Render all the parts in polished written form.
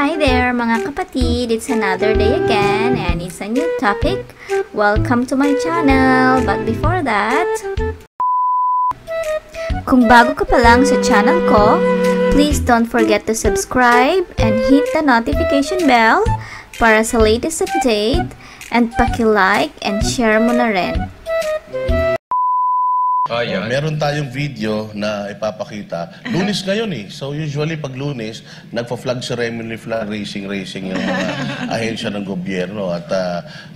Hi there mga kapatid, it's another day again and it's a new topic. Welcome to my channel. But before that, kung bago ka pa lang sa channel ko, please don't forget to subscribe and hit the notification bell para sa latest update and paki-like and share mo na rin. Meron tayong video na ipapakita. Lunes ngayon eh. So usually pag Lunes, nagpa-flag ceremony, flag racing yung mga ahensya ng gobyerno. At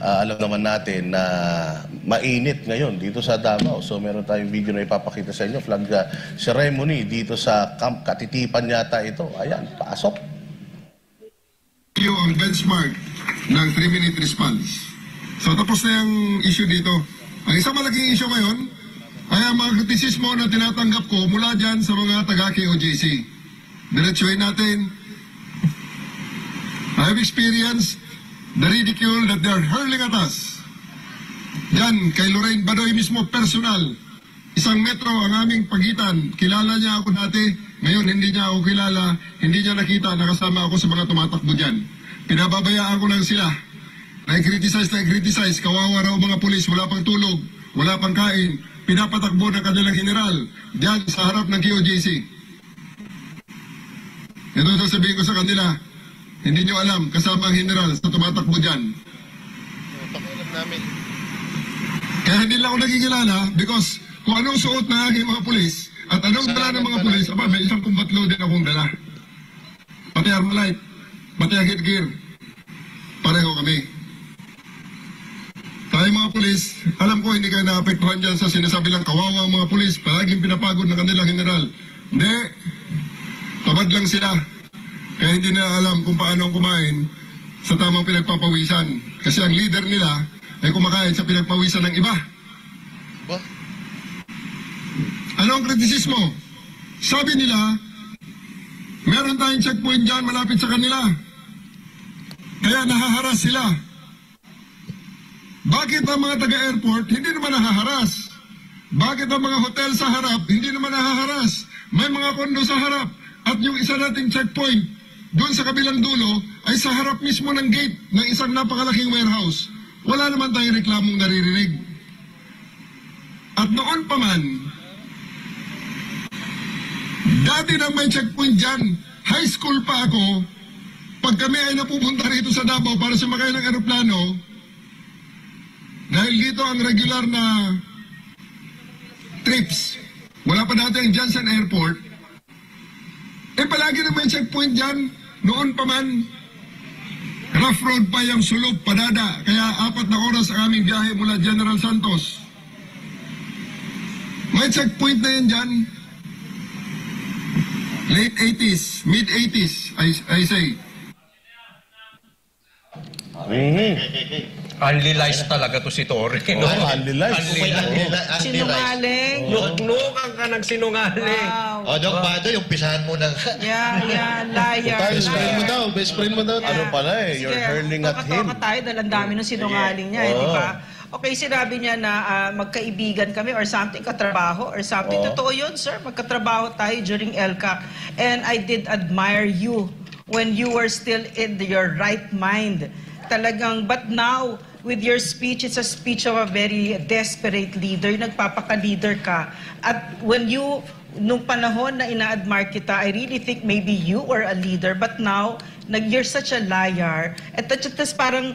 alam naman natin na mainit ngayon dito sa Davao. So meron tayong video na ipapakita sa inyo. Flag ceremony dito sa Camp Katitipan yata ito. Ayan, pasok. Ang benchmark ng 3-minute response. So tapos na yung issue dito. Ang isang malaking issue ngayon, ay ang mga kritisismo na tinatanggap ko mula dyan sa mga taga-KOJC. Diretsuhin natin. I have experienced the ridicule that they are hurling at us. Dyan, kay Lorraine Badoy mismo, personal. Isang metro ang aming pagitan. Kilala niya ako dati, ngayon hindi niya ako kilala, hindi niya nakita, nakasama ako sa mga tumatakbo dyan. Pinababayaan ko lang sila. Na-criticize, kawawa raw mga pulis, wala pang tulog, wala pang kain. Pinapatakbo ng kanilang general diyan sa harap ng KOJC. Ito sasabihin ko sa kanila, hindi nyo alam, kasama ang general sa tumatakbo dyan. Kaya hindi lang ako nagkikilala because kung anong suot na aking mga pulis at anong dala ng mga pulis, may isang kumbatlo din akong dala. Pati Armalite, pati headgear, pareho kami. Tayo mga pulis, alam ko hindi kayo naapektuhan dyan sa sinasabi lang kawawa ang mga pulis, palaging pinapagod ng kanilang general. Hindi, tabad lang sila. Kaya hindi na alam kung paano kumain sa tamang pinagpapawisan. Kasi ang leader nila ay kumakain sa pinagpawisan ng iba. Ano ang kritisismo? Sabi nila, meron tayong checkpoint dyan malapit sa kanila. Kaya nahaharas sila. Bakit ang mga taga-airport hindi naman nahaharas? Bakit ang mga hotel sa harap hindi naman nahaharas? May mga kondo sa harap at yung isa nating checkpoint doon sa kabilang dulo ay sa harap mismo ng gate ng isang napakalaking warehouse. Wala naman tayong reklamong naririnig. At noon pa man, dati nang may checkpoint dyan, high school pa ako, pag kami ay napupunta rito sa Davao para sumakay ng aeroplano, dahil dito ang regular na trips, wala pa dati ang Johnson Airport, palagi naman checkpoint dyan, noon pa man, rough road pa yung sulok, padada, kaya 4 na oras ang aming biyahe mula General Santos. May checkpoint na yan dyan, late 80s, mid 80s, I say. Unrealized talaga to si Torre. No? Unrealized. Sinungaling. Nuknukan ka ng sinungaling. Wow. O, Doc Bado, yung pisahan mo ng... Yeah, liar. Best friend mo daw. Ano pala eh, you're hurling at him. Nakatoka tayo dahil ang dami ng sinungaling niya, di ba? Okay, sinabi niya na magkaibigan kami or something, katrabaho or something. Totoo yun, sir. Magkatrabaho tayo during LCAC. And I did admire you when you were still in your right mind. Talagang, but now, with your speech, it's a speech of a very desperate leader. Nagpapaka-leader ka. At when you, nung panahon na ina-admire kita, I really think maybe you were a leader. But now, you're such a liar. At tas parang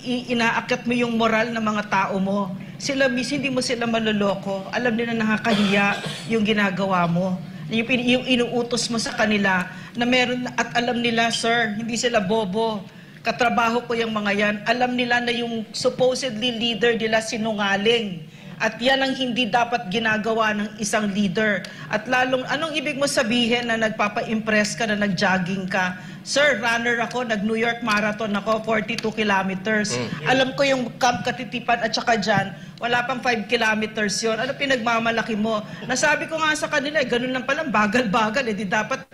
inaakyat mo yung moral ng mga tao mo. Sila, hindi mo sila maloloko. Alam nila nakakahiya yung ginagawa mo. Yung inuutos mo sa kanila na meron, at alam nila, sir, hindi sila bobo. Katrabaho ko yung mga yan. Alam nila na yung supposedly leader nila sinungaling. At yan ang hindi dapat ginagawa ng isang leader. At lalong, anong ibig mo sabihin na nagpapa-impress ka, na nag-jogging ka? Sir, runner ako, nag-New York Marathon ako, 42 kilometers. Alam ko yung Camp Katitipan at saka dyan, wala pang 5 kilometers yun. Ano pinagmamalaki mo? Nasabi ko nga sa kanila, ganun lang palang, bagal-bagal. Di dapat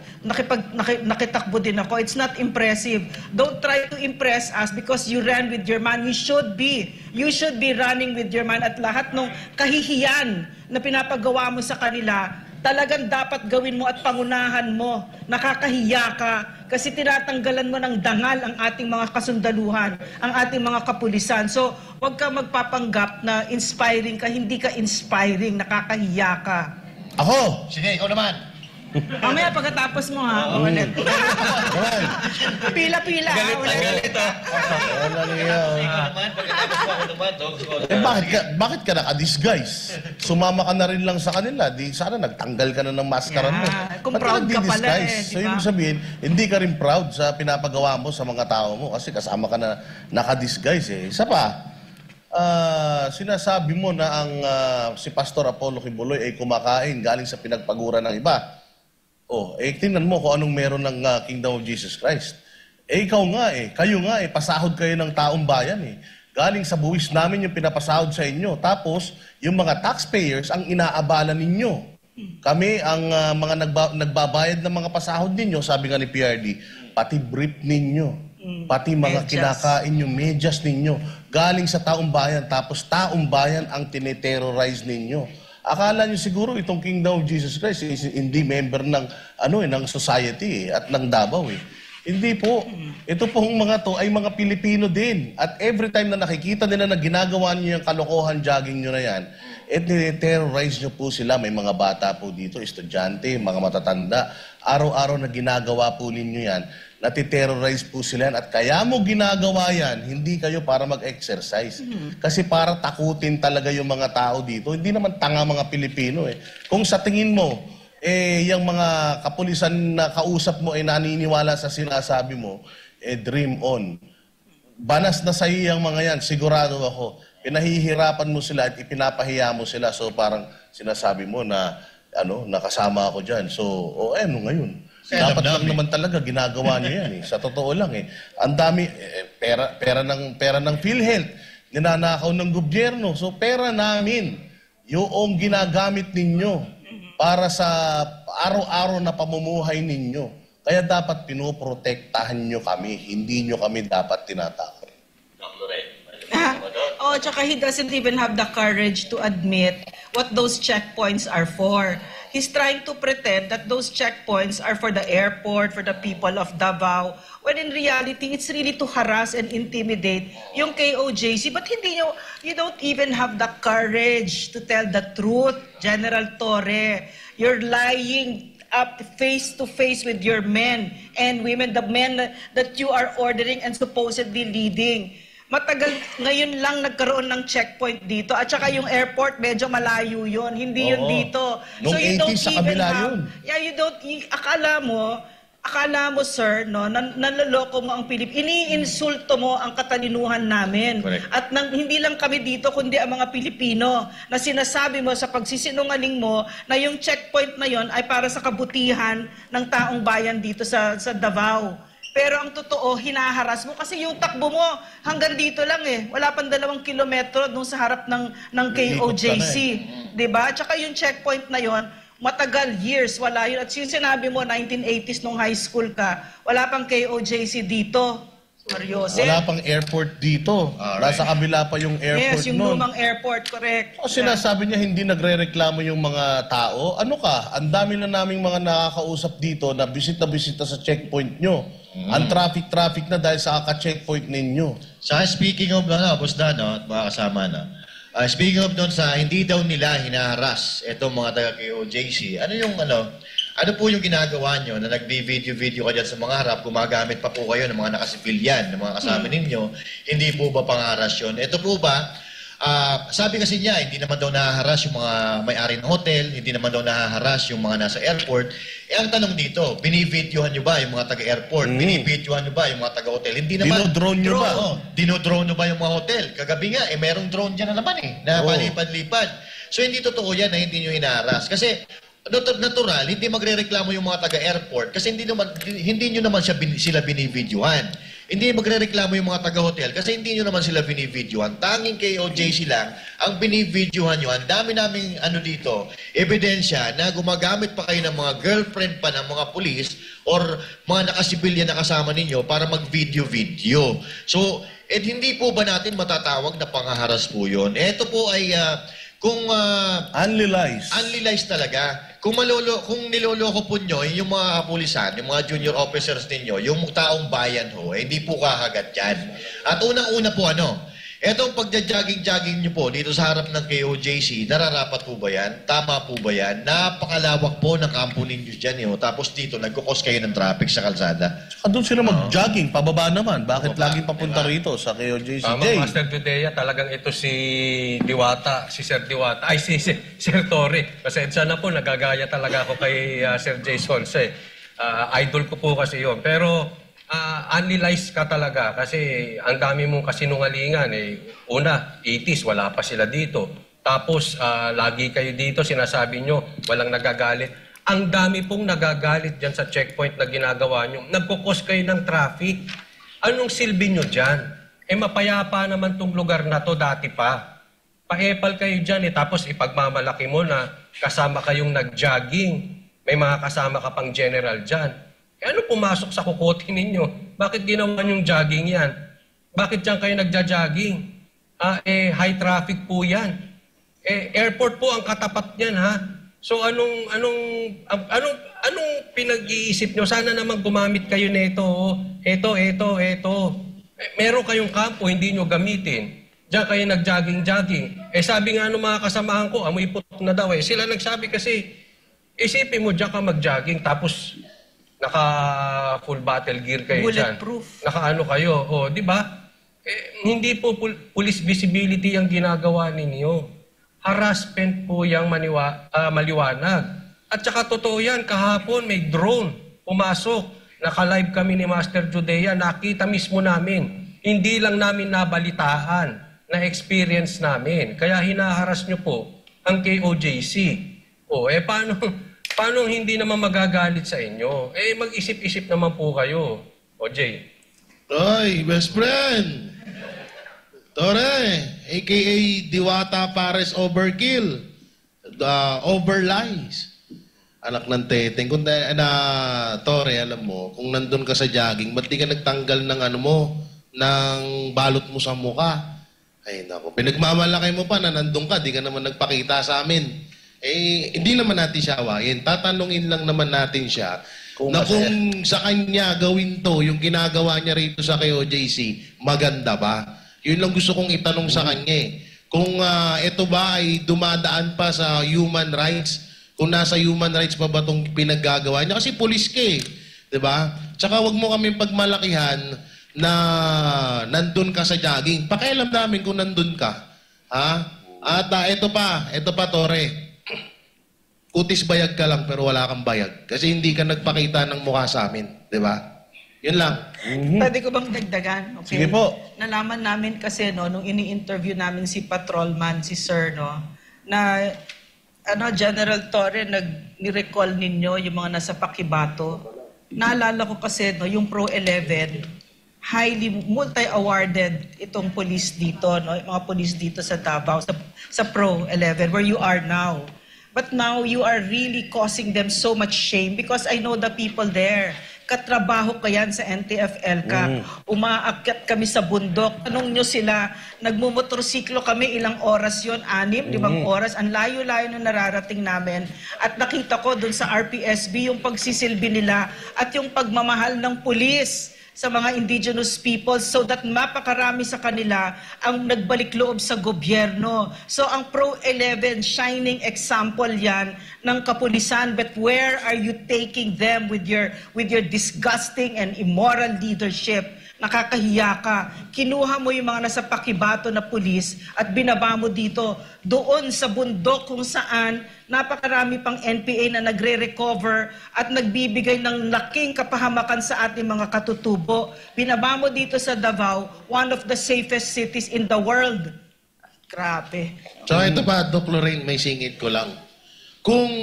nakitakbo din ako. It's not impressive. Don't try to impress us because you ran with your man. You should be running with your man. At lahat ng kahihiyan na pinapagawa mo sa kanila, talagang dapat gawin mo at pangunahan mo. Nakakahiya ka kasi tinatanggalan mo ng dangal ang ating mga kasundaluhan, ang ating mga kapulisan. So, huwag ka magpapanggap na inspiring ka, hindi ka inspiring, nakakahiya ka. Ako! Sige, ikaw naman. Mamaya pagkatapos mo ha, ulit. Pila-pila. Galit na ulit. galit ah. Walang iya. Ikaw naman, pagkatapos ko ako naman, dog. Bakit ka naka-disguise? Sumama ka na rin lang sa kanila. Di sana nagtanggal ka na ng maskara mo. Yeah. Kung Ba't proud ka pala nagdi-disguise? eh, di So, ba? ibig sabihin, hindi ka rin proud sa pinapagawa mo sa mga tao mo kasi kasama ka na naka-disguise eh. Isa pa, sinasabi mo na ang si Pastor Apollo Kibuloy ay kumakain galing sa pinagpaguran ng iba. Tingnan mo kung anong meron ng Kingdom of Jesus Christ. Ikaw nga kayo nga pasahod kayo ng taong bayan eh. Galing sa buwis namin yung pinapasahod sa inyo. Tapos, yung mga taxpayers ang inaabala ninyo. Kami, ang mga nagbabayad ng mga pasahod ninyo, sabi nga ni PRD, pati brief ninyo, pati mga Medyas. kinakain yung medyas ninyo, galing sa taong bayan, tapos taong bayan ang tineterrorize ninyo. Akala nyo siguro itong Kingdom of Jesus Christ is hindi member ng ng society at ng Davao eh. Hindi po. Ito pong mga to ay mga Pilipino din. At every time na nakikita nila na ginagawa niyo yung kalokohan jogging nyo na yan, terrorize nyo po sila. May mga bata po dito, estudyante, mga matatanda. Araw-araw na ginagawa po ninyo yan. Natiterrorize po sila yan. At kaya mo ginagawa yan, hindi kayo para mag-exercise. Kasi para takutin talaga yung mga tao dito. Hindi naman tanga mga Pilipino eh. Kung sa tingin mo, yung mga kapulisan na kausap mo ay naniniwala sa sinasabi mo, dream on. Banas na sa iyo yung mga yan, sigurado ako. Pinahihirapan mo sila at ipinapahiya mo sila. So parang sinasabi mo na nakasama ako dyan. So, ngayon. Dapat lang naman talaga ginagawa niyo yan eh. Sa totoo lang eh. Ang dami, pera ng PhilHealth, ninanakaw ng gobyerno. So pera namin, yung ginagamit ninyo para sa araw-araw na pamumuhay ninyo. Kaya dapat pinoprotektahan nyo kami, hindi nyo kami dapat tinatakot. Tsaka he doesn't even have the courage to admit what those checkpoints are for. He's trying to pretend that those checkpoints are for the airport, for the people of Davao, when in reality, it's really to harass and intimidate yung KOJC. But you don't even have the courage to tell the truth, General Torre. You're lying up face to face with your men and women, the men that you are ordering and supposedly leading. Matagal, ngayon lang nagkaroon ng checkpoint dito. At saka yung airport, medyo malayo yun. Hindi yun dito. Nung 80 sa kabila yun. Akala mo, sir, nanloloko mo ang Pilip. Iniinsulto mo ang katalinuhan namin. Correct. At hindi lang kami dito, kundi ang mga Pilipino, na sinasabi mo sa pagsisinungaling mo na yung checkpoint na yon ay para sa kabutihan ng taong bayan dito sa Davao. Pero ang totoo, hinaharas mo kasi yung takbo mo hanggang dito lang eh. Wala pang 2 kilometro dun sa harap ng KOJC. Diba? Tsaka yung checkpoint na yon, matagal, years, wala yun. At yung sinabi mo, 1980s nung high school ka, wala pang KOJC dito. Seryoso. Wala pang airport dito. Nasa kabila pa yung airport Yes, yung nun. lumang airport, correct. O sinasabi niya hindi nagre-reklamo yung mga tao. Ano ka? Ang dami na naming mga nakakausap dito na bisita sa checkpoint nyo. Ang traffic na dahil sa kaka-checkpoint ninyo. Speaking of, Boss Dan, at mga kasama na. Speaking of doon sa hindi daw nila hinaharas itong mga taga-KOJC, ano po yung ginagawa nyo na nag-video ka dyan sa mga harap, gumagamit pa po kayo ng mga nakasibilyan, ng mga kasama ninyo, hindi po ba pangaras yun? Ito po ba, sabi kasi niya, hindi naman daw nahaharas yung mga may-ari ng hotel, hindi naman daw nahaharas yung mga nasa airport. Ang tanong dito, binivideohan nyo ba yung mga taga-airport? Binivideohan nyo ba yung mga taga-hotel? Hindi naman. Dinodrone nyo ba? Dinodrone nyo ba yung mga hotel? Kagabi nga, merong drone dyan na naman na palipad-lipad. So hindi totoo yan na hindi nyo hinaharas. Kasi natural, hindi magrereklamo yung mga taga-airport kasi hindi nyo naman sila binivideohan. Hindi magrereklamo yung mga taga-hotel kasi hindi nyo naman sila binivideohan. Tanging KOJC lang ang binivideohan nyo. Ang dami naming dito, ebidensya na gumagamit pa kayo ng mga girlfriend pa ng mga pulis or mga nakasibilyan na kasama ninyo para mag-video-video. So, hindi po ba natin matatawag na pangaharas po yun? Ito po ay kung Unli lies. unli lies talaga. kung niloloko po nyo, yung mga kapulisan, yung mga junior officers ninyo, yung taong bayan ho, hindi po kahagat yan. At unang-una po etong pagja-jogging-jogging nyo po dito sa harap ng KOJC, nararapat po ba yan? Tama po ba yan? Napakalawak po ng kampo ninyo dyan. Tapos dito, nagkukos kayo ng traffic sa kalsada. Saka doon sila mag-jogging, pababa naman. Bakit laging papunta rito sa KOJC? Tama, Master Judea, talagang ito si Diwata, si Sir Diwata, ay si Sir Torre. Pasensya na po, nagagaya talaga ako kay Sir Jason. Idol ko po kasi yun. Pero analyze ka talaga kasi ang dami mong kasinungalingan. Una, 80s, wala pa sila dito. Tapos, lagi kayo dito, sinasabi nyo, walang nagagalit. Ang dami pong nagagalit dyan sa checkpoint na ginagawa nyo. Nagkukos kayo ng traffic. Anong silbi nyo dyan? Mapayapa naman tong lugar na to dati pa. Paepal kayo dyan tapos ipagmamalaki mo na kasama kayong nag-jogging. May mga kasama ka pang general dyan. Ano pumasok sa kukote ninyo? Bakit ginawa niyong jogging yan? Bakit dyan kayo nagja-jogging? High traffic po yan. Airport po ang katapat niyan, ha? So anong pinag-iisip nyo? Sana naman gumamit kayo nito. Ito. Meron kayong kampo, hindi nyo gamitin. Diyan kayo nag-jogging-jogging. Sabi nga ng mga kasamahan ko, amoy putok na daw. Sila nagsabi kasi, isipin mo diyan ka mag-jogging, tapos naka full battle gear kayo dyan. Bulletproof. Naka kayo. Di ba? Hindi po police visibility ang ginagawa ninyo. Harassment po yung maliwanag. At saka totoo yan, kahapon may drone pumasok. Naka-live kami ni Master Judea, nakita mismo namin. Hindi lang namin nabalitaan na experience namin. Kaya hinaharas nyo po ang KOJC. Paano hindi naman magagalit sa inyo? Mag-isip-isip naman po kayo. Jay. Oy, best friend! Tore, a.k.a. Diwata Pares Overkill. Overlies. Anak ng teteng. Tore, alam mo, kung nandun ka sa jogging, ba't di ka nagtanggal ng ng balot mo sa mukha? Ay, nako. Pinagmamalaki mo pa na nandun ka, di ka naman nagpakita sa amin. Hindi naman natin siya awayin. Tatanungin lang naman natin siya kung sa kanya gawin to, yung ginagawa niya rito sa KOJC, maganda ba? Yun lang gusto kong itanong sa kanya. Kung ito ba ay dumadaan pa sa human rights, kung nasa human rights pa ba itong pinaggagawa niya? Kasi pulis ka diba? Tsaka wag mo kami pagmalakihan na nandun ka sa jogging. Pakialam namin kung nandun ka. Ha? At ito pa, Tore. Kutis bayag ka lang pero wala kang bayag. Kasi hindi ka nagpakita ng mukha sa amin. Di ba? Yun lang. Pwede ko bang dagdagan? Okay. Sige po. Nalaman namin kasi, nung ini-interview namin si patrolman, si Sir, na General Torre, ni-recall ninyo yung mga nasa Pakibato. Naalala ko kasi, yung Pro 11, highly multi-awarded itong police dito, yung mga police dito sa Davao, sa Pro 11, where you are now. But now, you are really causing them so much shame because I know the people there. Katrabaho ka yan sa NTF-ELCA. Umaakyat kami sa bundok. Tanong nyo sila, nagmumotorsiklo kami, ilang oras yon 6, 5 oras. Ang layo-layo na nararating namin. At nakita ko dun sa RPSB yung pagsisilbi nila at yung pagmamahal ng pulis sa mga indigenous people so that mapakarami sa kanila ang nagbalik loob sa gobyerno. So ang Pro 11, shining example yan ng kapulisan. But where are you taking them with your disgusting and immoral leadership? Nakakahiya ka. Kinuha mo yung mga nasa Pakibato na pulis at binaba mo dito doon sa bundok kung saan napakarami pang NPA na nagre-recover at nagbibigay ng laking kapahamakan sa ating mga katutubo. Binaba mo dito sa Davao, one of the safest cities in the world. Grabe. So ito pa, Doc Lorraine, may singit ko lang. Kung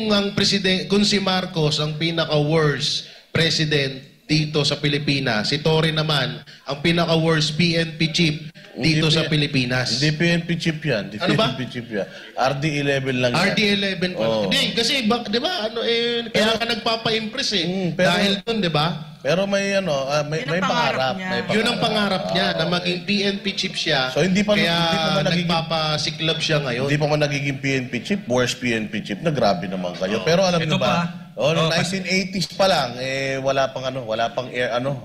si Marcos ang pinaka-worst president dito sa Pilipinas. Si Torre naman, ang pinaka-worst PNP chief dito sa Pilipinas. Hindi PNP chip yan. Hindi Ano ba? PNP chip yan. RD11 lang yan. RD11 pa. Oo. Hindi, kasi, di ba, kaya ka nagpapa-impress pero- dahil dun, di ba? Pero may Yun ang may pangarap pangarap. niya. May Yun ang pangarap niya, na maging PNP chief siya. So, hindi pa kaya man nagiging- nagpapasiklab siya ngayon. Hindi pa man nagiging PNP chip, worst PNP chip na grabe naman kayo. Pero alam Ito niyo ba? pa. Noong Kasi- 1980s pa lang, wala pang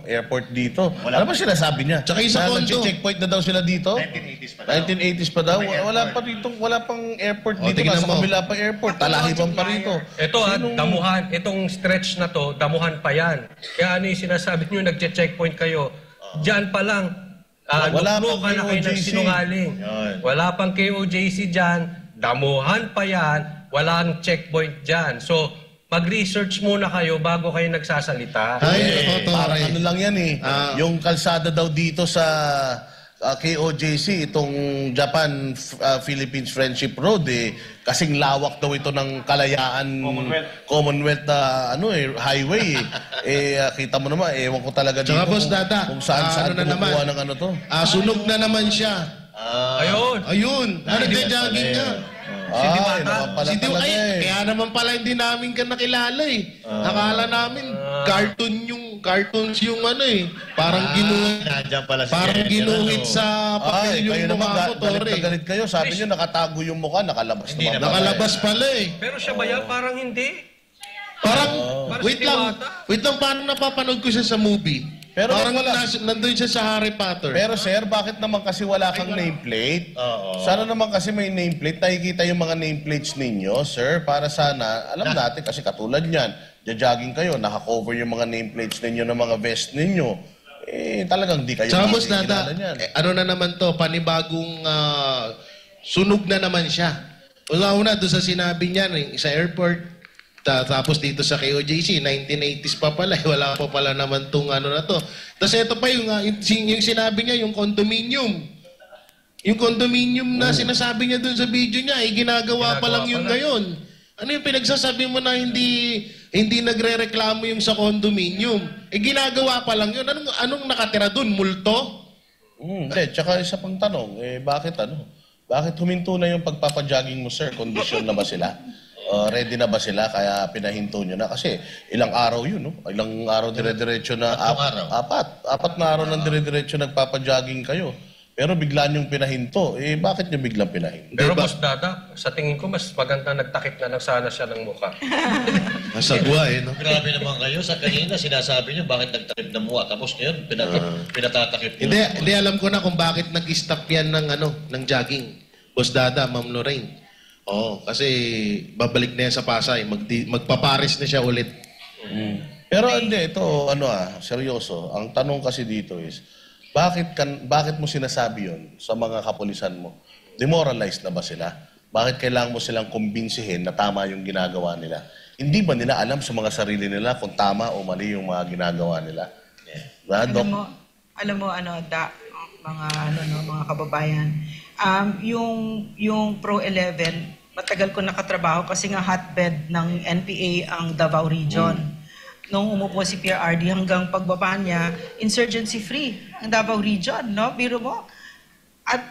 airport dito. Ano ba sinasabi niya? Tsaka yung sa Na Condo. nag-checkpoint na daw sila dito? 1980s pa daw. Wala pang airport dito. tingnan Nasa mo. kabila pa airport. Talahiban pa rito. Ito damuhan, itong stretch na to, damuhan pa yan. Kaya ano yung sinasabi nyo, nagche-checkpoint kayo. Diyan pa lang, Wala nuklo pang ka na kayo ng KOJC. sinungaling. Wala pang KOJC dyan, damuhan pa yan, walang checkpoint dyan. So, mag-research muna kayo bago kayo nagsasalita. Ay, ito, Parang Torre. ano lang yan yung kalsada daw dito sa KOJC, itong Japan-Philippines Friendship Road, kasing lawak daw ito ng Kalayaan Commonwealth na highway. Kita mo naman, ewan ko talaga Tsaka, dito Boss Dada, kung saan ano na kumukuha naman? ng ano to. Sunog na naman siya. Ayun. Ayun, nagja-jogging nga. Ay, naman pala talaga Kaya naman pala hindi namin ka nakilala Akala namin cartoons yung parang Nandiyan pala si parang Jensen, ginuhit ano? sa papel Ay, kayo yung naman, mukha ko, galit Torre. na galit kayo. Sabi niyo, nakatago yung mukha, nakalabas Hindi naman. na Nakalabas pala Pero siya ba yan? Parang hindi. Parang, Parang wait si lang, Diwata. paano napapanood ko siya sa movie? Pero Parang wala. nandun siya sa Harry Potter. Pero sir, bakit naman kasi wala kang nameplate? Sana naman kasi may nameplate. Nakikita yung mga nameplates ninyo, sir. Para sana, alam natin kasi katulad niyan, jogging kayo, nakakover yung mga nameplates ninyo ng mga vest ninyo. Talagang di kayo Tsaka, Boss makikilala Dada, niyan. ano na naman to, panibagong sunog na naman siya. Una doon sa sinabi niya sa airport, tapos dito sa KOJC, 1980s pa pala, wala pa pala naman tong ano na to. Tapos ito pa yung sinabi niya, yung condominium. Yung condominium na sinasabi niya doon sa video niya, ginagawa pa lang yun ngayon. Ano yung pinagsasabi mo na hindi nagre-reklamo yung sa condominium? Ginagawa pa lang yun. Anong nakatira doon? Multo? Hindi, tsaka isa pang tanong, bakit Bakit huminto na yung pagpapajogging mo, sir? Kondisyon na ba sila? Ready na ba sila? Kaya pinahinto nyo na? Kasi ilang araw yun, no? Ilang araw dire-diretso na... Apat na araw ng dire-diretso nagpapajogging kayo. Pero bigla nyong pinahinto. Bakit nyo biglang pinahinto? Pero Boss Dada, sa tingin ko mas maganda nagtakip na lang sana siya ng mukha. Masagwa no? Grabe naman kayo. Sa kanina, sinasabi niyo bakit nagtakip na mukha. Tapos ngayon, pinatatakip niyo. Hindi alam ko na kung bakit nag-stop yan ng jogging. Boss Dada, Ma'am Lorraine. Kasi babalik na yan sa Pasay. Magpaparis na siya ulit. Pero hindi, ito, seryoso. Ang tanong kasi dito is, bakit mo sinasabi yun sa mga kapulisan mo? Demoralized na ba sila? Bakit kailangan mo silang kumbinsihin na tama yung ginagawa nila? Hindi ba nila alam sa mga sarili nila kung tama o mali yung mga ginagawa nila? Diba, Doc? Alam mo, mga kababayan, yung Pro 11, matagal ko nakatrabaho kasi nga hotbed ng NPA ang Davao Region. Nung umupo si PRRD hanggang pagbaba niya, insurgency free ang Davao Region, no? Biro mo. At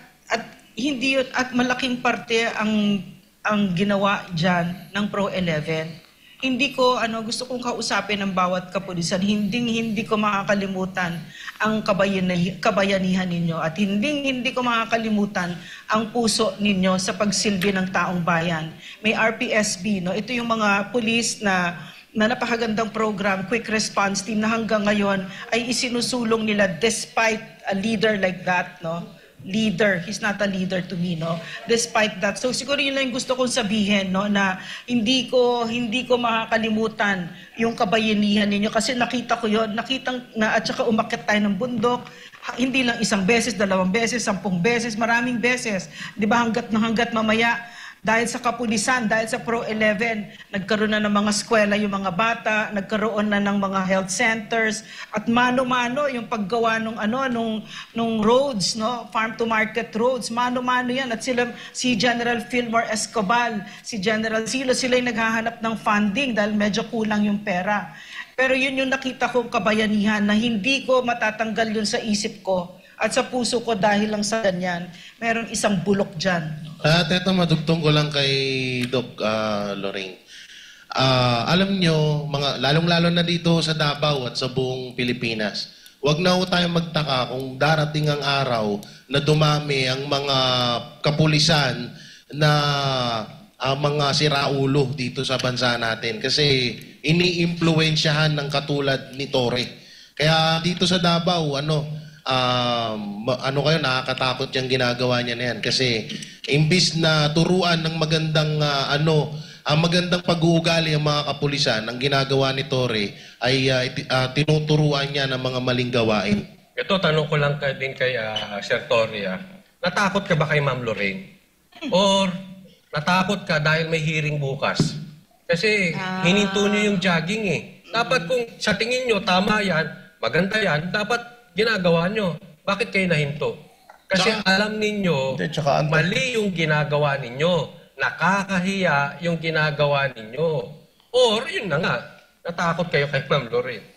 hindi yun, at malaking parte ang ginawa diyan ng Pro 11. Hindi ko gusto kong kausapin ng bawat kapulisan. Hindi ko makakalimutan ang kabayanihan ninyo at hindi ko makakalimutan ang puso ninyo sa pagsilbi ng taong bayan. May RPSB, no? Ito yung mga pulis na napakagandang program, quick response team na hanggang ngayon ay isinusulong nila despite a leader like that, no? Leader, he's not a leader to me, no? Despite that. So siguro yun lang yung gusto kong sabihin, no, na hindi ko makakalimutan yung kabayanihan ninyo kasi nakita ko yun, at saka umakyat tayo ng bundok, hindi lang isang beses, 2 beses, 10 beses, maraming beses. 'Di ba hanggat mamaya dahil sa kapulisan, dahil sa Pro 11, nagkaroon na ng mga eskwela yung mga bata, nagkaroon na ng mga health centers, at mano-mano yung paggawa nung roads, no? Farm to market roads, mano-mano yan. At si General Fillmore Escobar, si General Silo, sila yung naghahanap ng funding dahil medyo kulang yung pera. Pero yun yung nakita kong kabayanihan na hindi ko matatanggal yun sa isip ko at sa puso ko dahil lang sa ganyan. Meron isang bulok dyan. At eto, madugtong ko lang kay Doc Lorraine. Alam nyo, lalong-lalo na dito sa Davao at sa buong Pilipinas, huwag na ho tayong magtaka kung darating ang araw na dumami ang mga kapulisan na mga siraulo dito sa bansa natin. Kasi ini-impluwensyahan ng katulad ni Torre. Kaya dito sa Davao, nakakatakot yung ginagawa niya na yan. Kasi imbis na turuan ng magandang magandang pag-uugali ang mga kapulisan, ang ginagawa ni Torre ay tinuturuan niya ng mga maling gawain. Ito, tanong ko lang din kay Sir Torre. Natakot ka ba kay Ma'am Lorraine? Or natakot ka dahil may hearing bukas? Kasi hininto niyo yung jogging eh. Dapat kung sa tingin niyo tama yan, maganda yan, dapat ginagawa niyo. Bakit kayo nahinto? Kasi alam ninyo, mali yung ginagawa ninyo. Nakakahiya yung ginagawa ninyo. Or, yun na nga, natakot kayo kay Ma'am Lorraine.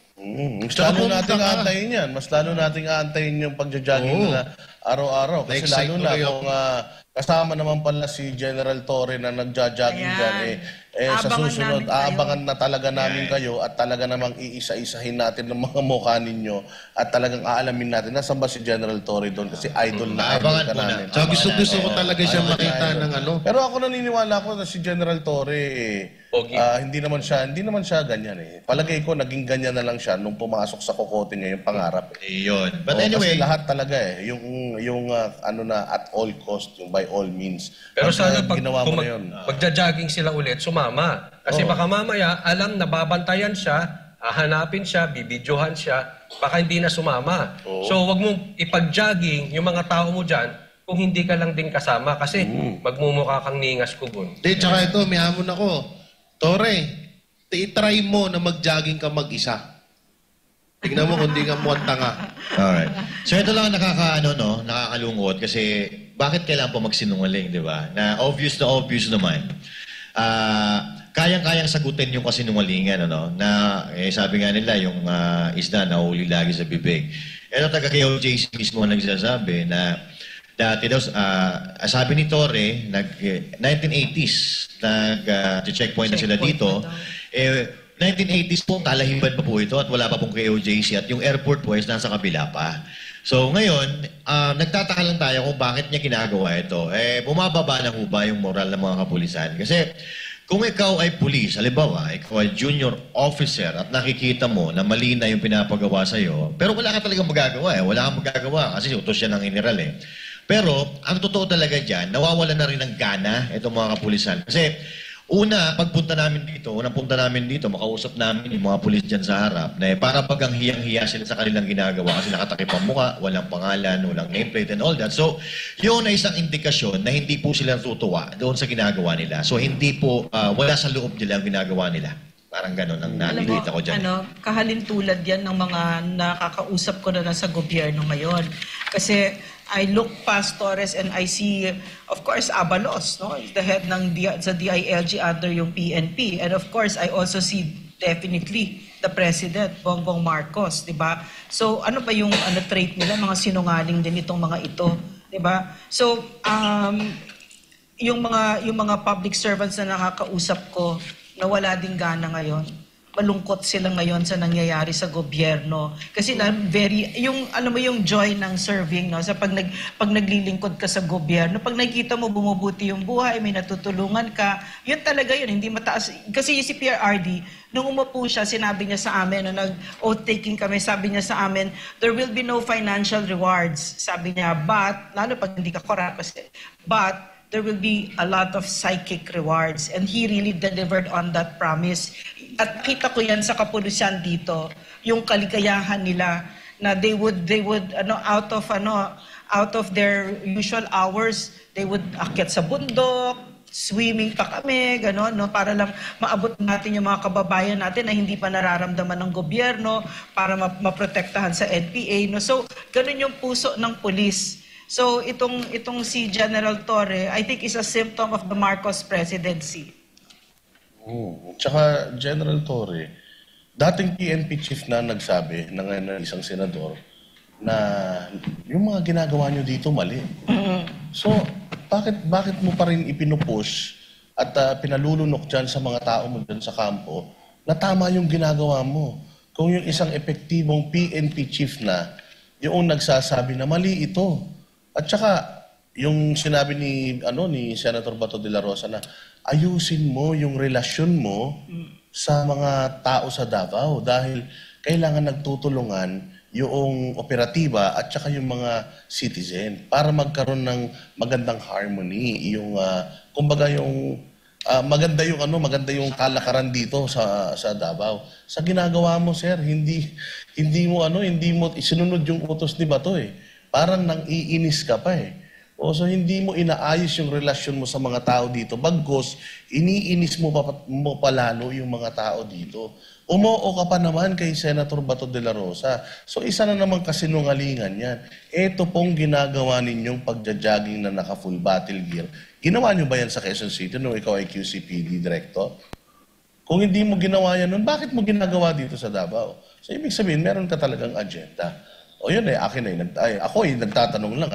Mas lalo nating aantayin yan. Mas lalo nating aantayin yung pagja-jogging na araw-araw. Kasi lalo na kung kasama naman pala si General Torre na nagja-jogging dyan, sa susunod, aabangan na talaga namin kayo at talaga namang iisa-isahin natin ng mga mukha ninyo at talagang aalamin natin nasan ba si General Torre doon kasi idol na idol ka namin. So gusto ko talaga siya makita ng Pero ako naniniwala ko na si General Torre, hindi naman siya ganyan eh. Palagay ko naging ganyan na lang siya nung pumasok sa kokote niya yung pangarap. Iyon. But anyway, kasi lahat talaga yung at all cost, yung by all means. Pero sana ginawa mo na yun. Pagja-jogging sila ulit, sumama. Kasi baka mamaya, alam na babantayan siya, hahanapin siya, bibidyohan siya, baka hindi na sumama. So wag mong ipag-jogging yung mga tao mo dyan kung hindi ka lang din kasama kasi magmumukha kang ningas kugon. Tsaka ito, may hamon ako. Torre, i-try mo na mag-jogging ka mag-isa. Tignan mo kung di ka mukhang tanga. alright. So ito lang nakakalungkot kasi bakit kailangan pa magsinungaling, di ba? Na obvious naman. Kayang-kayang sagutin yung kasinungalingan, na sabi nga nila, yung isda na huli lagi sa bibig. Ito taga-KOJC mismo ang nagsasabi na dati daw, sabi ni Torre, 1980s, nag-checkpoint na sila dito. 1980s po, talahiban pa po ito at wala pa pong KOJC at yung airport po is nasa kabila pa. So ngayon, nagtataka lang tayo kung bakit niya ginagawa ito. Bumababa na ho ba yung moral ng mga kapulisan? Kasi kung ikaw ay pulis, halimbawa, ikaw ay junior officer at nakikita mo na mali na yung pinapagawa sa'yo, pero wala ka talagang magagawa Wala kang magagawa kasi utos siya ng general Pero ang totoo talaga dyan, nawawala na rin ng gana itong mga kapulisan. Kasi unang punta namin dito, makausap namin yung mga pulis dyan sa harap na para bagang hiyang-hiya sila sa kanilang ginagawa kasi nakatakip ang mukha, walang pangalan, walang nameplate and all that. So, yun ay isang indikasyon na hindi po sila tutuwa doon sa ginagawa nila. So, hindi po, wala sa loob nila ang ginagawa nila. Parang gano'n ang nakikita ko dyan. Kahalintulad yan ng mga nakakausap ko na nasa gobyerno ngayon. Kasi I look past Torres and I see, of course, Abalos, the head ng sa DILG under yung PNP. And of course, I also see definitely the President, Bongbong Marcos, di ba? So, ano pa yung trait nila? Mga sinungaling din itong mga ito, di ba? So, yung mga public servants na nakakausap ko, na wala ding gana ngayon. Malungkot sila ngayon sa nangyayari sa gobyerno. Kasi yung joy ng serving, sa pag naglilingkod ka sa gobyerno, pag nakikita mo bumubuti yung buhay, may natutulungan ka, yun talaga yun, hindi mataas. Kasi si PRRD, nung umupo siya, sinabi niya sa amin, oath-taking kami, sabi niya sa amin, there will be no financial rewards. Sabi niya, but, lalo pag hindi ka corrupt kasi, but, there will be a lot of psychic rewards. And he really delivered on that promise. At kita ko yan sa kapulisan dito, yung kaligayahan nila na they would out of their usual hours, they would akyat sa bundok, swimming pa kami, para lang maabot natin yung mga kababayan natin na hindi pa nararamdaman ng gobyerno para maprotektahan sa NPA. So, ganun yung puso ng pulis. So, itong si General Torre, I think is a symptom of the Marcos presidency. Tsaka General Torre, dating PNP chief na nagsabi ng isang senador na yung mga ginagawa nyo dito mali. So, bakit mo pa rin ipinupush at pinalulunok dyan sa mga tao mo dyan sa kampo na tama yung ginagawa mo? Kung yung isang epektibong PNP chief na yung nagsasabi na mali ito. At saka, yung sinabi ni Senator Bato de la Rosa na ayusin mo yung relasyon mo sa mga tao sa Davao dahil kailangan nagtutulungan yung operatiba at saka yung mga citizen para magkaroon ng magandang harmony, yung kumbaga yung maganda yung kalakaran dito sa Davao. Sa ginagawa mo, sir, hindi mo isinunod yung utos ni Bato eh. Parang nang iinis ka pa eh. So hindi mo inaayos yung relasyon mo sa mga tao dito. Bagkus, iniinis mo pa lalo yung mga tao dito. Umoo ka pa naman kay Senator Bato de la Rosa. So isa na naman kasinungalingan yan. Ito pong ginagawa ninyong pagja-jogging na naka-full battle gear. Ginawa nyo ba yan sa Quezon City nung ikaw ay QCPD Director? Kung hindi mo ginawa yan nun, bakit mo ginagawa dito sa Davao? So ibig sabihin, meron ka talagang agenda. O yun ako nagtatanong lang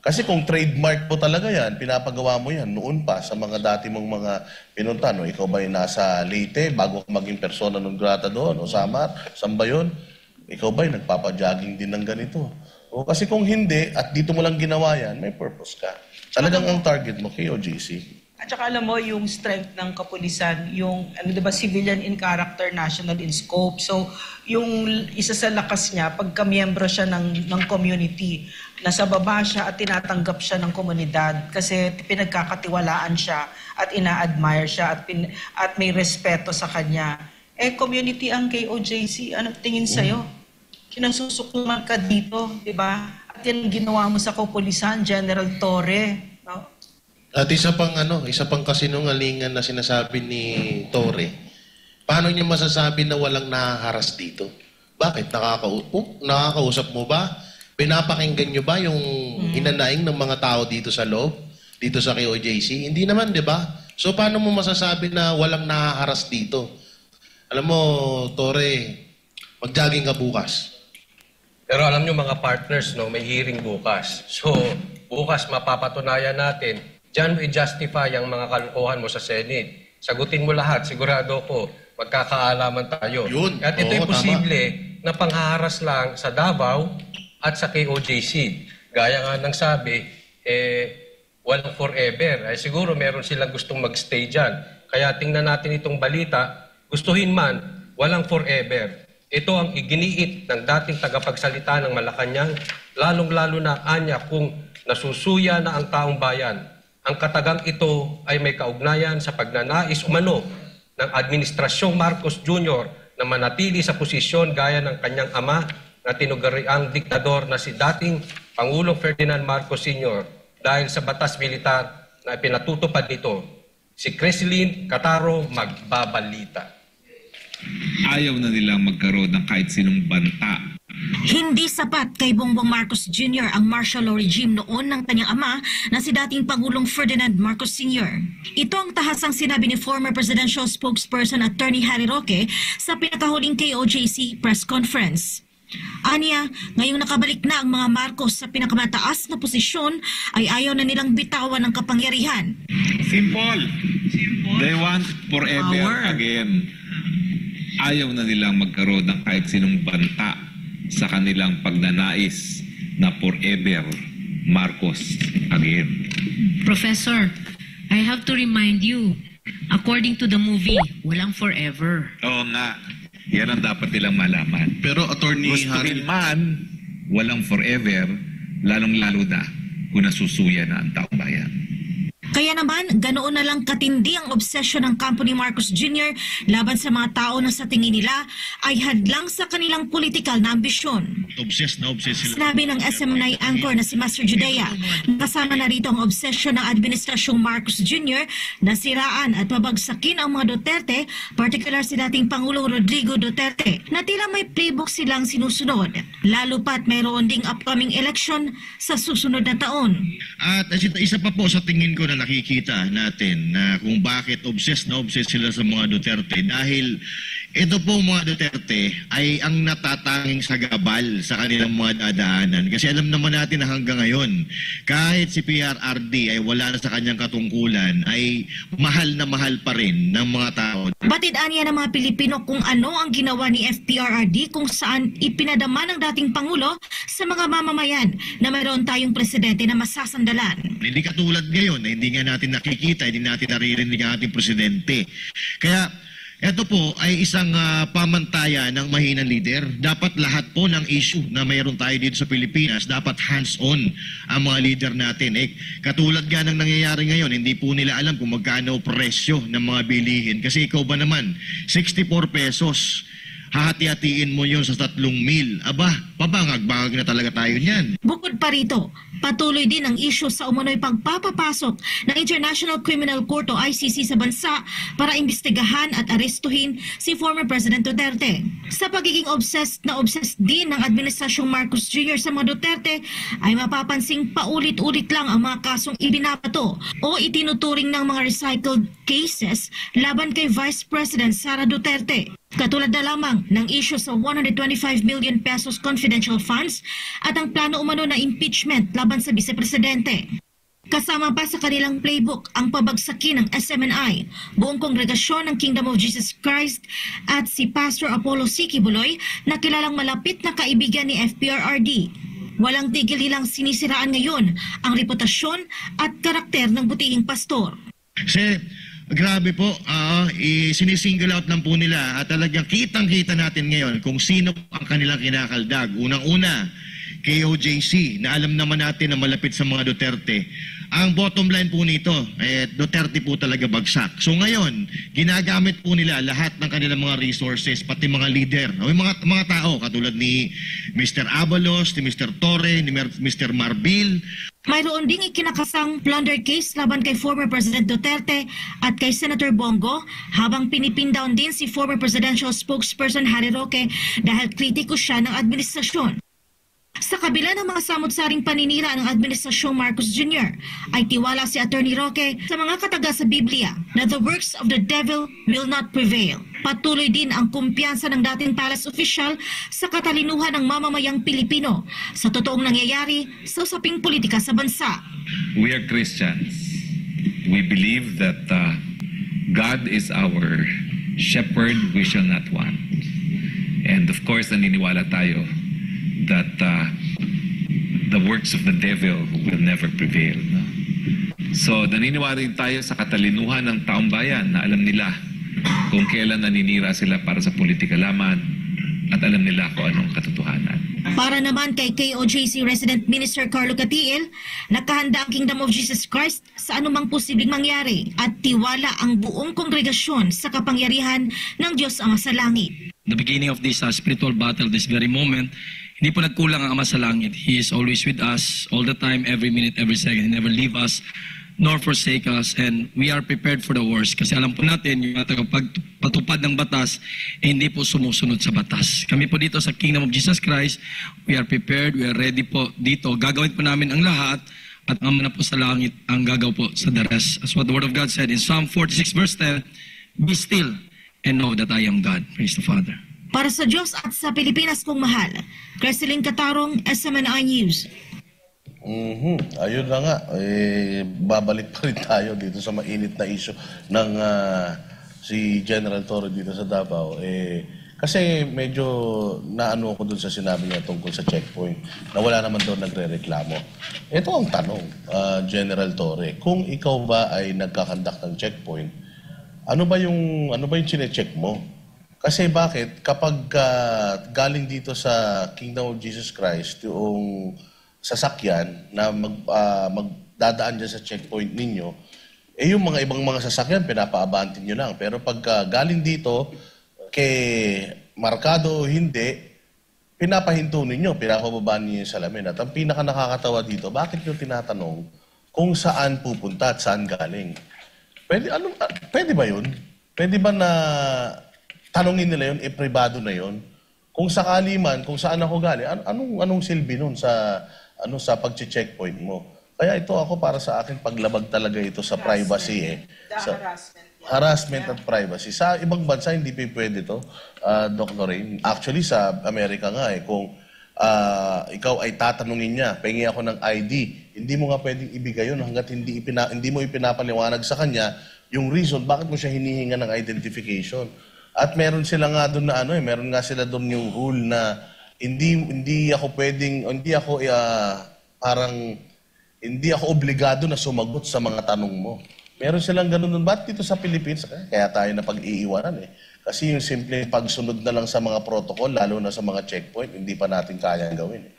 kasi kung trademark po talaga yan, pinapagawa mo yan noon pa sa mga dati mong mga pinunta. No? Ikaw ba nasa Leyte bago ka maging persona non grata doon? O Samar? Saan ba yun? Ikaw ba nagpapajogging din ng ganito? O kasi kung hindi, at dito mo lang ginawa yan, may purpose ka. Talagang ang target mo, KOJC. At saka alam mo, yung strength ng kapulisan, yung civilian in character, national in scope. So, yung isa sa lakas niya, pagka miyembro siya ng community, nasa baba siya at tinatanggap siya ng komunidad kasi pinagkakatiwalaan siya at ina-admire siya at may respeto sa kanya. Community ang KOJC, ano tingin sa'yo? Kinasusuklaman ka dito, di ba? At yan ginawa mo sa kapulisan, General Torre, no? At isa pang kasinungalingan na sinasabi ni Torre, paano niya masasabi na walang nahaharas dito? Bakit? Nakakausap mo ba? Pinapakinggan niyo ba yung hinanaing ng mga tao dito sa loob? Dito sa KOJC? Hindi naman, di ba? So, paano mo masasabi na walang nahaharas dito? Alam mo, Torre, mag-jogging ka bukas. Pero alam niyo mga partners, no, may hearing bukas. So, bukas mapapatunayan natin, diyan mo i-justify ang mga kalokohan mo sa Senate. Sagutin mo lahat, sigurado ko, magkakaalaman tayo. Yun. At ito'y posible na panghaharas lang sa Davao at sa KOJC. Gaya nga ng sabi, walang forever. Ay siguro meron silang gustong magstay dyan. Kaya tingnan natin itong balita, gustuhin man, walang forever. Ito ang iginiit ng dating tagapagsalita ng Malacanang, lalong-lalo na anya kung nasusuya na ang taong bayan. Ang katagang ito ay may kaugnayan sa pagnanais umano ng Administrasyong Marcos Jr. na manatili sa posisyon gaya ng kanyang ama na tinugariang diktador na si dating Pangulong Ferdinand Marcos Sr. dahil sa batas militar na pinatutupad nito. Si Creslin Cataro magbabalita. Ayaw na nilang magkaroon ng kahit sinong banta. Hindi sapat kay Bongbong Marcos Jr. ang martial law regime noon ng kanyang ama na si dating Pangulong Ferdinand Marcos Sr. Ito ang tahasang sinabi ni former presidential spokesperson Attorney Harry Roque sa pinakahuling KOJC press conference. Aniya, ngayong nakabalik na ang mga Marcos sa pinakamataas na posisyon ay ayaw na nilang bitawan ng kapangyarihan. Simple. They want forever again. Ayaw na nilang magkaroon ng kahit sinong banta sa kanilang pagnanais na forever Marcos again. Professor, I have to remind you, according to the movie, walang forever. Oo nga, yan ang dapat nilang malaman. Pero Attorney Gustuhin man, walang forever, lalong-lalo na kung nasusuya na ang taong bayan. Kaya naman, ganoon na lang katindi ang obsesyon ng kampo ni Marcos Jr. laban sa mga tao na sa tingin nila ay hadlang sa kanilang politikal na ambisyon. Obsessed sila. Sinabi ng SM9 anchor na si Master Judea, kasama na rito ang obsesyon ng Administrasyong Marcos Jr. na siraan at pabagsakin ang mga Duterte, particular si dating Pangulong Rodrigo Duterte, na tila may playbook silang sinusunod, lalo pat mayroon ding upcoming election sa susunod na taon. At isa pa po sa tingin ko na nakikita natin na kung bakit obsessed sila sa mga Duterte dahil ito po mga Duterte ay ang natatanging sagabal sa kanilang mga dadaanan. Kasi alam naman natin na hanggang ngayon, kahit si PRRD ay wala na sa kanyang katungkulan, ay mahal na mahal pa rin ng mga tao. Batid aniya ng mga Pilipino kung ano ang ginawa ni FPRRD kung saan ipinadama ng dating Pangulo sa mga mamamayan na mayroon tayong presidente na masasandalan. Hindi katulad ngayon na hindi nga natin nakikita, hindi natin naririnig ang ating presidente. Kaya ito po ay isang pamantayan ng mahinang leader. Dapat lahat po ng issue na mayroon tayo dito sa Pilipinas, dapat hands-on ang mga leader natin. Katulad nga ng nangyayari ngayon, hindi po nila alam kung magkano presyo ng mga bilihin. Kasi ikaw ba naman, 64 pesos, hahati-hatiin mo yun sa 3 meal. Aba, pabangag-bangag na talaga tayo niyan. Bukod pa rito, patuloy din ang isyu sa umunoy pagpapapasok ng International Criminal Court o ICC sa bansa para imbestigahan at arestuhin si former President Duterte. Sa pagiging obsessed din ng Administrasyong Marcos Jr. sa mga Duterte, ay mapapansing paulit-ulit lang ang mga kasong ibinabato o itinuturing ng mga recycled cases laban kay Vice President Sara Duterte. Katulad na lamang ng issue sa 125 million pesos confidential funds at ang plano umano na impeachment laban sa Vice-Presidente. Kasama pa sa kanilang playbook ang pabagsakin ng SMNI, buong kongregasyon ng Kingdom of Jesus Christ at si Pastor Apollo C. Kibuloy na kilalang malapit na kaibigan ni FPRRD. Walang tigil nilang sinisiraan ngayon ang reputasyon at karakter ng butihing pastor. Grabe po, sinisingle out lang po nila at talagang kitang-kita natin ngayon kung sino ang kanilang kinakaldag. Unang-una, KOJC, na alam naman natin na malapit sa mga Duterte. Ang bottom line po nito, Duterte po talaga bagsak. So ngayon, ginagamit po nila lahat ng kanilang mga resources, pati mga leader, yung mga tao katulad ni Mr. Abalos, ni Mr. Torre, ni Mr. Marbil. Mayroon ding ikinakasang plunder case laban kay former President Duterte at kay Senator Bongo habang pinipindown din si former presidential spokesperson Harry Roque dahil kritiko siya ng administrasyon. Sa kabila ng mga samot-saring paninira ng Administrasyong Marcos Jr., ay tiwala si Attorney Roque sa mga kataga sa Biblia na the works of the devil will not prevail. Patuloy din ang kumpiyansa ng dating palace official sa katalinuhan ng mamamayang Pilipino sa totoong nangyayari sa usaping politika sa bansa. We are Christians. We believe that God is our shepherd, we shall not want. And of course, naniniwala tayo that the works of the devil will never prevail. No? So, naniniwala rin tayo sa katalinuhan ng taong bayan na alam nila kung kailan naninira sila para sa politika lamang at alam nila kung anong katotohanan. Para naman kay KOJC Resident Minister Carlo Catiel, nakahanda ang Kingdom of Jesus Christ sa anumang posibleng mangyari at tiwala ang buong kongregasyon sa kapangyarihan ng Diyos Ama sa Langit. The beginning of this spiritual battle, this very moment, hindi po nagkulang ang Ama sa Langit. He is always with us all the time, every minute, every second. He never leave us nor forsake us, and we are prepared for the worst. Kasi alam po natin, yung patupad ng batas, hindi po sumusunod sa batas. Kami po dito sa Kingdom of Jesus Christ, we are prepared, we are ready po dito. Gagawin po namin ang lahat, at ang Ama na po sa langit ang gagaw po sa the rest. As what the Word of God said in Psalm 46 verse 10, be still and know that I am God. Praise the Father. Para sa Diyos at sa Pilipinas kong mahal, Cresceline Catarong, SMNI News. Ayun na nga, babalik pa rin tayo dito sa mainit na issue ng si General Torre dito sa Davao. Kasi medyo naano ko dun sa sinabi niya tungkol sa checkpoint na wala naman doon nagre-reklamo. Ito ang tanong, General Torre, kung ikaw ba ay nagkakandak ng checkpoint, ano ba yung chine-check mo? Kasi bakit kapag galing dito sa Kingdom of Jesus Christ yung sasakyan na magdadaan dyan sa checkpoint ninyo, yung mga ibang mga sasakyan pinapaabantin nyo lang. Pero pag galing dito kay markado o hindi, pinapahinto ninyo, pinapababaan ninyo yung salamin. At ang pinaka nakakatawa dito, bakit nyo tinatanong kung saan pupunta at saan galing? Pwede ba yun? Pwede ba na tanongin nila yun, pribado na yun? Kung sakali man, kung saan ako galing, anong silbi nun sa pag-checkpoint mo? Kaya ito ako para sa akin paglabag talaga ito sa privacy Sa harassment at privacy. Sa ibang bansa hindi pa pwede to, Dr. Rain. Actually sa Amerika nga kung ikaw ay tatanungin niya, pengi ako ng ID, hindi mo nga pwedeng ibigay yun hanggat hindi mo ipinapaliwanag sa kanya yung reason bakit mo siya hinihinga ng identification. At meron sila nga doon na meron nga sila doon yung rule na hindi ako obligado na sumagot sa mga tanong mo. Meron silang ganun nun. Ba't dito sa Philippines, kaya tayo na pag-iiwanan Kasi yung simple pagsunod na lang sa mga protocol, lalo na sa mga checkpoint, hindi pa natin kayang gawin.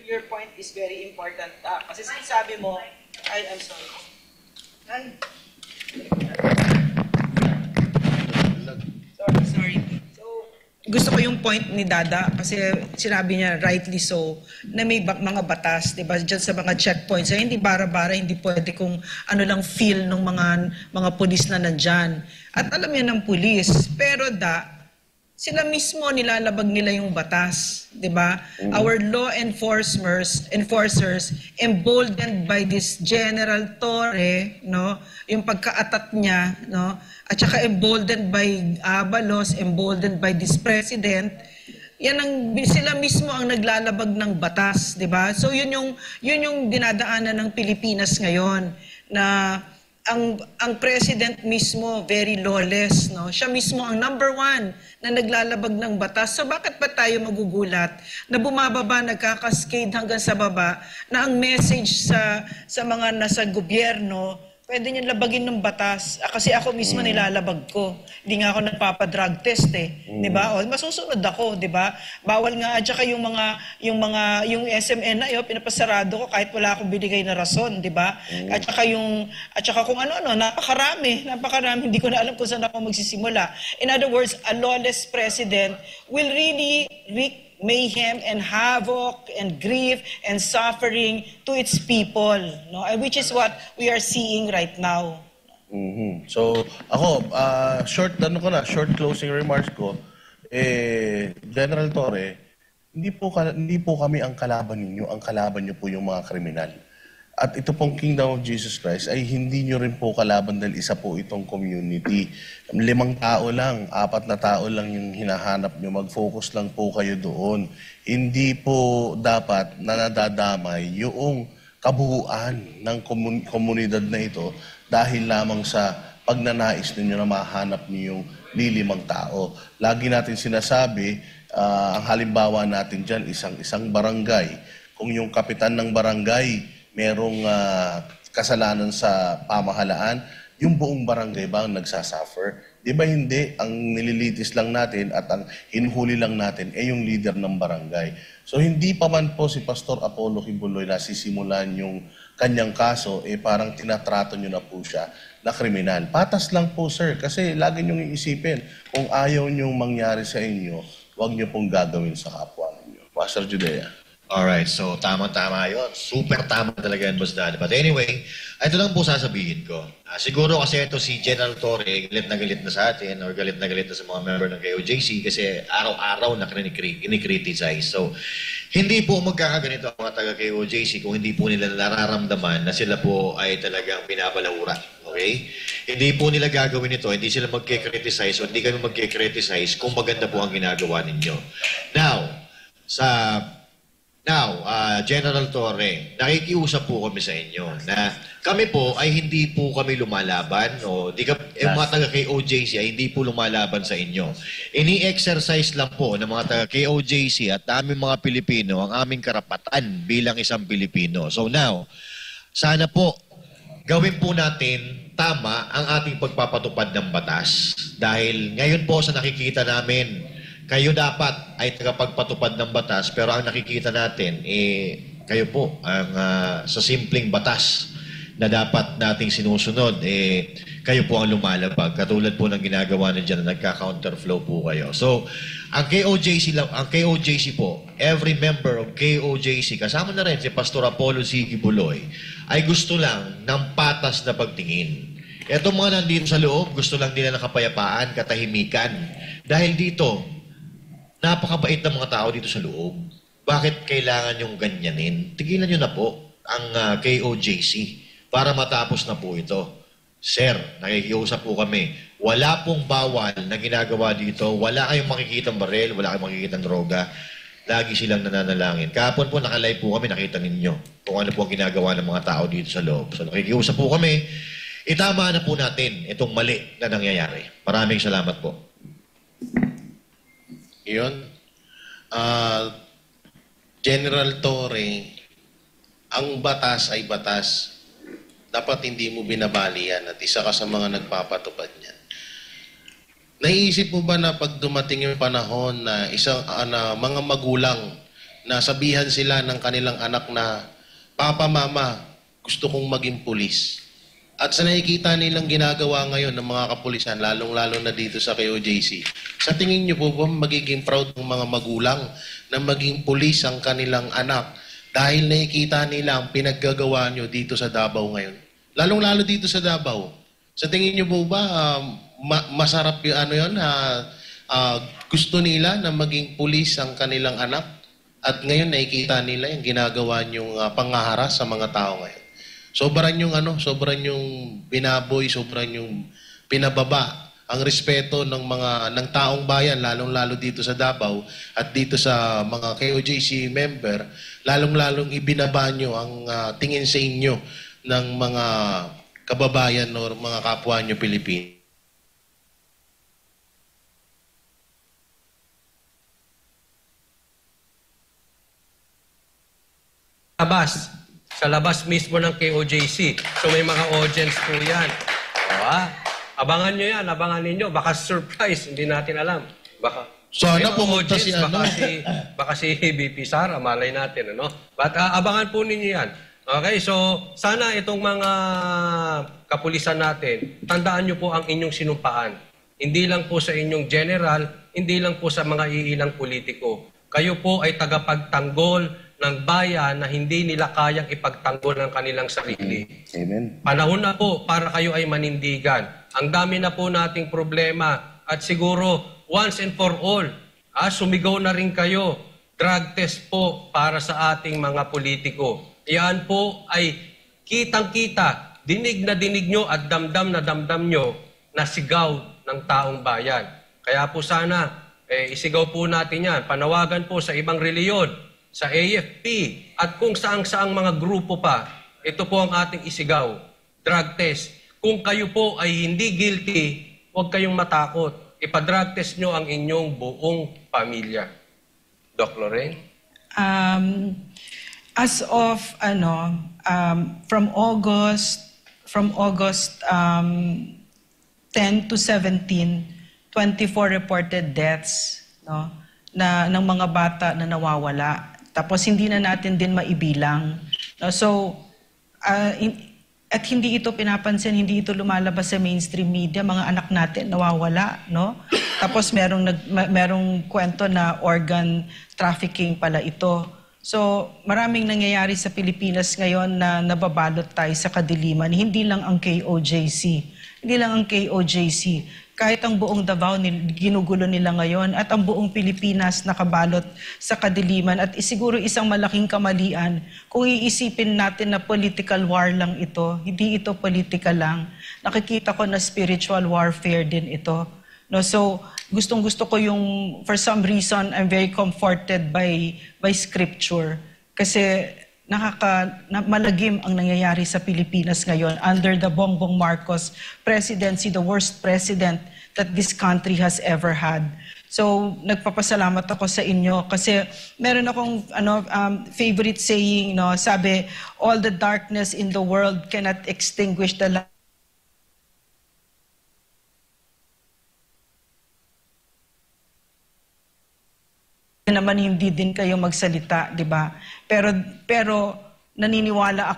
Your point is very important. Kasi sinasabi mo, I'm sorry. Sorry. So, gusto ko yung point ni Dada kasi sinabi niya rightly so na may mga batas, 'di ba? Diyan sa mga checkpoints, hindi bara-bara, hindi pwede kung ano lang feel ng mga pulis na nandiyan. At alam niya ng pulis, pero sila mismo nilalabag nila yung batas, 'di ba? Our law enforcers emboldened by this General Torre, no? Yung pagkaatat niya, no? At saka emboldened by Abalos, emboldened by this president, sila mismo ang naglalabag ng batas, 'di ba? So yun yung dinadaanan ng Pilipinas ngayon na ang president mismo very lawless, no? Siya mismo ang number 1 na naglalabag ng batas. So bakit pa tayo magugulat na bumababa, nagkakascade hanggang sa baba na ang message sa mga nasa gobyerno, pwede niyo labagin ng batas. Kasi ako mismo nilalabag ko. Hindi nga ako nagpapa-drug test Di ba? O, masusunod ako, di ba? Bawal nga, at saka yung SMN na yun, pinapasarado ko kahit wala akong binigay na rason, di ba? At saka kung ano-ano, napakarami, hindi ko na alam kung saan ako magsisimula. In other words, a lawless president will really wreak mayhem and havoc and grief and suffering to its people, no? Which is what we are seeing right now. So ako, short closing remarks ko, General Torre, hindi po kami ang kalaban ninyo, ang kalaban niyo po yung mga kriminal. At ito pong Kingdom of Jesus Christ ay hindi nyo rin po kalaban dahil isa po itong community. 5 tao lang, 4 na tao lang yung hinahanap nyo. Mag-focus lang po kayo doon. Hindi po dapat na nadadamay yung kabuuan ng komunidad na ito dahil lamang sa pagnanais ninyo na mahanap niyo yung 5 tao. Lagi natin sinasabi, ang halimbawa natin dyan, isang barangay. Kung yung kapitan ng barangay merong kasalanan sa pamahalaan, yung buong barangay ba ang nagsasuffer? Di ba hindi? Ang nililitis lang natin at ang hinuhuli lang natin yung leader ng barangay. So hindi pa man po si Pastor Apollo Kibuloy na sisimulan yung kanyang kaso, parang tinatrato nyo na po siya na kriminal. Patas lang po, sir, kasi lagi nyong iisipin, kung ayaw nyong mangyari sa inyo, huwag nyo pong gagawin sa kapwa ninyo. Pastor Judea. Alright, so tama-tama yun. Super tama talaga yan, Boss Daddy. But anyway, ito lang po sasabihin ko. Siguro kasi ito si General Torre, galit na sa atin or galit na sa mga member ng KOJC kasi araw-araw na kinikriticize. So, hindi po magkakaganito ang mga taga-KOJC kung hindi po nila nararamdaman na sila po ay talagang pinabalahura. Okay? Hindi po nila gagawin ito, hindi sila magkikriticize o hindi kami magkikriticize kung maganda po ang ginagawa ninyo. Now, General Torre, nakikiusap po kami sa inyo na kami po ay hindi po kami lumalaban o mga taga-KOJC ay hindi po lumalaban sa inyo. Ini-exercise lang po ng mga taga-KOJC at aming mga Pilipino ang aming karapatan bilang isang Pilipino. So now, sana po gawin po natin tama ang ating pagpapatupad ng batas. Dahil ngayon po sa nakikita namin, kayo dapat ay tagapagpatupad ng batas pero ang nakikita natin, kayo po ang sa simpleng batas na dapat nating sinusunod, kayo po ang lumalabag. Katulad po ng ginagawa ninyo na nagka-counterflow po kayo. So, ang KOJC po, every member of KOJC, kasama na rin si Pastor Apollo C. Kibuloy, ay gusto lang ng patas na pagtingin. Etong mga nandito sa loob, gusto lang nila ng kapayapaan, katahimikan. Dahil dito, napakabait ng mga tao dito sa loob. Bakit kailangan yung ganyanin? Tigilan nyo na po. ang KOJC para matapos na po ito. Sir, nakikiusap po kami. Wala pong bawal na ginagawa dito. Wala kayong makikitang baril, wala kayong makikitang droga. Lagi silang nananalangin. Kahapon po nakalive po kami, nakita ninyo kung ano po ang ginagawa ng mga tao dito sa loob. So nakikiusap po kami, itama na po natin itong mali na nangyayari. Maraming salamat po. Yun. General Torre, ang batas ay batas. Dapat hindi mo binabali yan at isa ka sa mga nagpapatupad niyan. Naiisip mo ba na pag dumating yung panahon na mga magulang na sabihan sila ng kanilang anak na, Papa, Mama, gusto kong maging pulis. At sa nakikita nilang ginagawa ngayon ng mga kapulisan, lalong-lalo na dito sa KOJC, sa tingin niyo po ba magiging proud ng mga magulang na maging pulis ang kanilang anak dahil nakikita nila ang pinaggagawa niyo dito sa Davao ngayon? Lalong-lalo dito sa Davao. Sa tingin niyo po ba masarap yung gusto nila na maging pulis ang kanilang anak at ngayon nakikita nila yung ginagawa niyong pangaharas sa mga tao ngayon? Sobran yung binaboy, sobran yung pinababa ang respeto ng taong bayan, lalong-lalo dito sa Davao at dito sa mga KOJC member, lalong-lalong ibinaba nyo ang tingin sa inyo ng mga kababayan o mga kapwa nyo Pilipino. Sa labas mismo ng KOJC. So may mga audience po yan. Abangan nyo yan, abangan ninyo. Baka surprise, hindi natin alam. Baka sana pumunta si baka si BP Sara, malay natin, ano? But abangan po ninyo yan. Okay, so sana itong mga kapulisan natin, tandaan nyo po ang inyong sinumpaan. Hindi lang po sa inyong general, hindi lang po sa mga iilang politiko. Kayo po ay tagapagtanggol ng bayan na hindi nila kayang ipagtanggol ng kanilang sarili. Amen. Panahon na po para kayo ay manindigan. Ang dami na po nating problema at siguro once and for all, sumigaw na rin kayo. Drug test po para sa ating mga politiko. Yan po ay kitang-kita, dinig na dinig nyo at damdam na damdam nyo na sigaw ng taong bayan. Kaya po sana, isigaw po natin yan. Panawagan po sa ibang reliyon, sa AFP, at kung saang-saang mga grupo pa, ito po ang ating isigaw. Drug test. Kung kayo po ay hindi guilty, huwag kayong matakot. Ipa-drug test nyo ang inyong buong pamilya. Doc Lorraine? As of from August 10 to 17, 24 reported deaths, no, ng mga bata na nawawala. Tapos hindi na natin din maibilang. No? So at hindi ito pinapansin, hindi ito lumalabas sa mainstream media, mga anak natin nawawala, no? Tapos merong kwento na organ trafficking pala ito. So, maraming nangyayari sa Pilipinas ngayon na nababalot tayo sa kadiliman. Hindi lang ang KOJC. Hindi lang ang KOJC. Kahit ang buong Davao, ginugulo nila ngayon at ang buong Pilipinas nakabalot sa kadiliman. At siguro isang malaking kamalian kung iisipin natin na political war lang ito. Hindi ito political lang. Nakikita ko na spiritual warfare din ito. No, so gustong-gusto ko yung, for some reason, I'm very comforted by scripture. Kasi malagim ang nangyayari sa Pilipinas ngayon under the Bongbong Marcos presidency, the worst president that this country has ever had. So nagpapasalamat ako sa inyo kasi meron akong favorite saying, no, sabi, all the darkness in the world cannot extinguish the light naman hindi din kayo magsalita, di ba? Pero naniniwala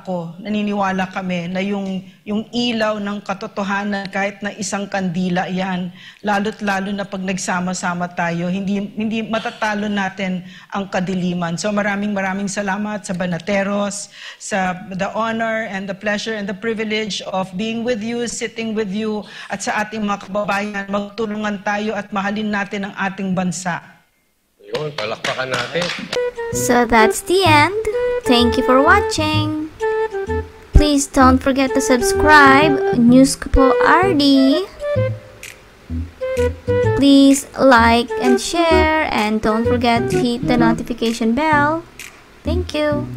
kami na yung ilaw ng katotohanan kahit na isang kandila yan, lalo't lalo na pag nagsama-sama tayo, hindi matatalo natin ang kadiliman. So maraming salamat sa Banateros, sa the honor and the pleasure and the privilege of being with you, sitting with you, at sa ating mga kababayan, magtulungan tayo at mahalin natin ang ating bansa. Yun, palakpakan natin. So that's the end. Thank you for watching. Please don't forget to subscribe. News ko po RD. Please like and share, and don't forget to hit the notification bell. Thank you.